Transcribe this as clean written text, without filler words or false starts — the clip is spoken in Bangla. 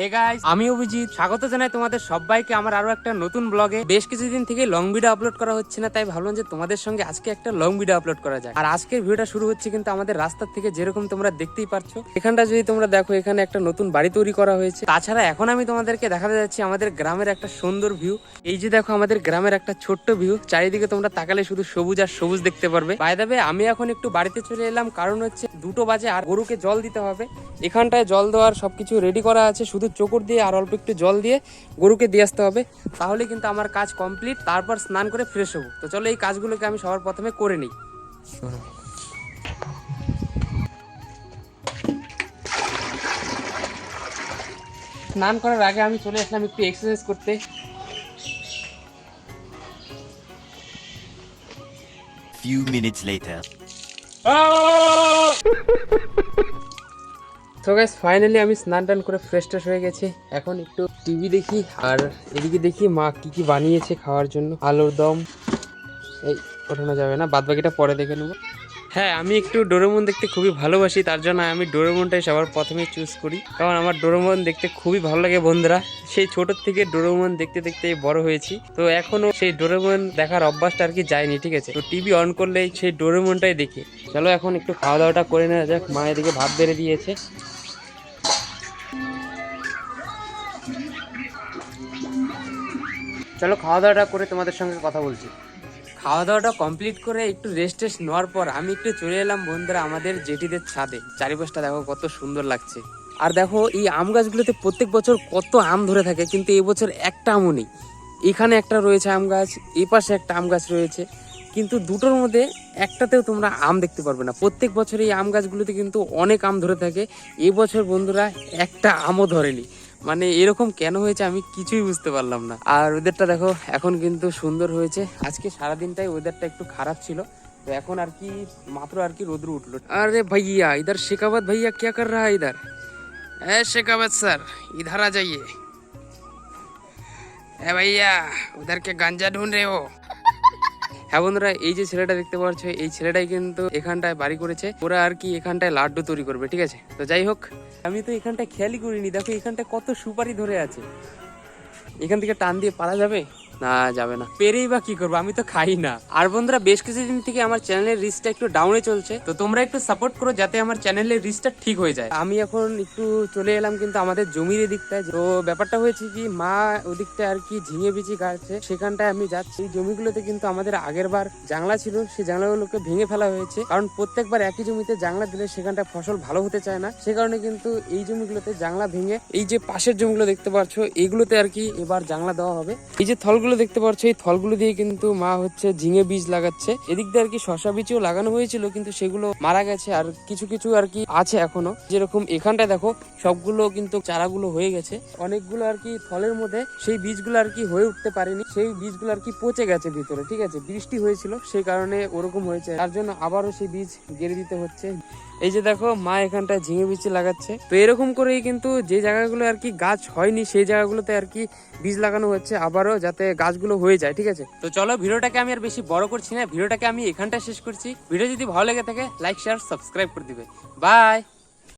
হে গাইস, আমি অভিজিৎ স্বাগত জানাই তোমাদের সবাইকে আমার আরো একটা নতুন ব্লগে। বেশ কিছুদিন থেকে লং ভিডিও আপলোড করা হচ্ছে না, তাই ভাবলাম যে তোমাদের সঙ্গে আজকে একটা লং ভিডিও আপলোড করা যায়। আর আজকের ভিডিওটা শুরু হচ্ছে কিন্তু আমাদের রাস্তার থেকে, যেরকম তোমরা দেখতেই পারছো। এখানটা যদি তোমরা দেখো, এখানে একটা নতুন বাড়ি তৈরি করা হয়েছে। তাছাড়া এখন আমি তোমাদেরকে দেখাতে যাচ্ছি আমাদের গ্রামের একটা সুন্দর ভিউ। এই যে দেখো আমাদের গ্রামের একটা ছোট্ট ভিউ, চারিদিকে তোমরা তাকালে শুধু সবুজ আর সবুজ দেখতে পারবে। বাই দ্য ওয়ে, আমি এখন একটু বাড়িতে চলে এলাম, কারণ হচ্ছে 2টো বাজে আর গরুকে জল দিতে হবে। এখানটায় জল দেওয়ার সবকিছু রেডি করা আছে, শুধু চোকর দিয়ে আর অল্প একটু জল দিয়ে গরুকে দিয়ে আসতে হবে, তাহলে কিন্তু আমার কাজ কমপ্লিট। তারপর স্নান করে ফ্রেশ হবো। তো চলো এই কাজগুলোকে আমি সবার প্রথমে করে নিই। স্নান করার আগে আমি চলে আসলাম একটু এক্সারসাইজ করতে। Few minutes later. তো গাইস, ফাইনালি আমি স্নান টান করে ফ্রেশ ট্রেশ হয়ে গেছি। এখন একটু টিভি দেখি, আর এদিকে দেখি মা কি কি বানিয়েছে খাওয়ার জন্য। আলুর দম, এই ওঠানো যাবে না, বাদ বাকিটা পরে দেখে নেবো। হ্যাঁ, আমি একটু ডোরেমন দেখতে খুবই ভালোবাসি, তার জন্য আমি ডোরেমনটাই সবার প্রথমে চুজ করি, কারণ আমার ডোরেমন দেখতে খুবই ভালো লাগে বন্ধুরা। সেই ছোটোর থেকে ডোরেমন দেখতে দেখতে বড় হয়েছি, তো এখনো সেই ডোরেমন দেখার অভ্যাসটা আর কি যায়নি, ঠিক আছে। তো টিভি অন করলেই সেই ডোরেমনটাই দেখি। চলো এখন একটু খাওয়া দাওয়াটা করে নেওয়া যাক। মা এদিকে ভাত বেড়ে দিয়েছে। চলো খাওয়া দাওয়াটা করে তোমাদের সঙ্গে কথা বলছি। খাওয়া দাওয়াটা কমপ্লিট করে একটু রেস্ট টেস্ট নেওয়ার পর আমি একটু চলে এলাম বন্ধুরা আমাদের জেঠিদের ছাদে। চারিপাশটা দেখো কত সুন্দর লাগছে। আর দেখো এই আম গাছগুলোতে প্রত্যেক বছর কত আম ধরে থাকে, কিন্তু এই বছর একটা আমও নেই। এখানে একটা রয়েছে আম গাছ, এই পাশে একটা আম গাছ রয়েছে, কিন্তু দুটোর মধ্যে একটাতেও তোমরা আম দেখতে পারবে না। প্রত্যেক বছর এই আম গাছগুলোতে কিন্তু অনেক আম ধরে থাকে, এই বছর বন্ধুরা একটা আমও ধরেনি। মানে এরকম কেন হয়েছে আমি কিছুই বুঝতে পারলাম না। আর ওয়েদারটা দেখো এখন কিন্তু সুন্দর হয়েছে। আজকে সারাদিনটাই ওয়েদারটা একটু খারাপ ছিল, তো এখন আর কি মাত্র আর কি রোদ্র উঠলো। আরে ভাইয়া, ইধার শেখাবত ভাইয়া क्या कर रहा है इधर? ए शेखावत सर, इधर आ जाइए। ए भैया, उधर के गांजा ढूंढ रहे हो? হ্যাঁ বন্ধুরা, এই যে ছেলেটা দেখতে পাচ্ছ, এই ছেলেটাই কিন্তু এখানটায় বাড়ি করেছে। ওরা আর কি এখানটায় লাড্ডু তৈরি করবে, ঠিক আছে। তো যাই হোক, আমি তো এখানটায় খেয়ালই করিনি। দেখো এখানটায় কত সুপারি ধরে আছে। এখান থেকে টান দিয়ে পারা যাবে? না, যাবে না। পেরেই বা কি করবো, আমি তো খাই না। আর বন্ধুরা, বেশ কিছুদিন থেকে আমার চ্যানেলের রিচটা একটু ডাউনে চলছে, তো তোমরা একটু সাপোর্ট করো যাতে আমার চ্যানেলের রিচটা ঠিক হয়ে যায়। আমি এখন একটু চলে এলাম কিন্তু আমাদের জমির দিকটায়। তো ব্যাপারটা হয়েছে কি, মা ওদিকটা আর কি ঝিঙে বিচি গাছে, সেখানটায় আমি যাচ্ছি। এই জমিগুলোতে কিন্তু আমাদের আগের বার জাংলা ছিল, সেই জাংলাগুলোকে ভেঙে ফেলা হয়েছে, কারণ প্রত্যেকবার একই জমিতে জাংলা দিলে সেখানটা ফসল ভালো হতে চায় না। সে কারণে কিন্তু এই জমিগুলোতে জাংলা ভেঙে এই যে পাশের জমিগুলো দেখতে পাচ্ছ, এইগুলোতে আর কি এবার জাংলা দেওয়া হবে। এই যে থলগুলো দেখতে পাচ্ছ, এই থলগুলো দিয়ে কিন্তু মা হচ্ছে ঝিঙে বীজ লাগাচ্ছে। এদিক দিয়ে আর কি শশা বীজও লাগানো হয়েছিল, কিন্তু সেগুলো মারা গেছে। আর কিছু কিছু আর কি আছে এখনো, যেরকম এখানটা দেখো সবগুলো কিন্তু চারাগুলো হয়ে গেছে। অনেকগুলো আর কি ফলের মধ্যে সেই বীজগুলো আর কি হয়ে উঠতে পারেনি, সেই বীজগুলো আর কি পচে গেছে ভিতরে, ঠিক আছে। বৃষ্টি হয়েছিল সেই কারণে ওরকম হয়েছে, তার জন্য আবারও সেই বীজ গেড়ে দিতে হচ্ছে। এই যে দেখো মা এখানটায় ঝিঙে বীজ লাগাচ্ছে। তো এরকম করেই কিন্তু যে জায়গাগুলো আর কি গাছ হয়নি, সেই জায়গাগুলোতে আর কি বীজ লাগানো হচ্ছে আবারও, যাতে গাছগুলো হয়ে যায়, ঠিক আছে। তো চলো ভিডিওটাকে আমি আর বেশি বড় করছি না, ভিডিওটাকে আমি এখানটায় শেষ করছি। ভিডিও যদি ভালো লেগে থাকে লাইক শেয়ার সাবস্ক্রাইব করে দিবে। বাই।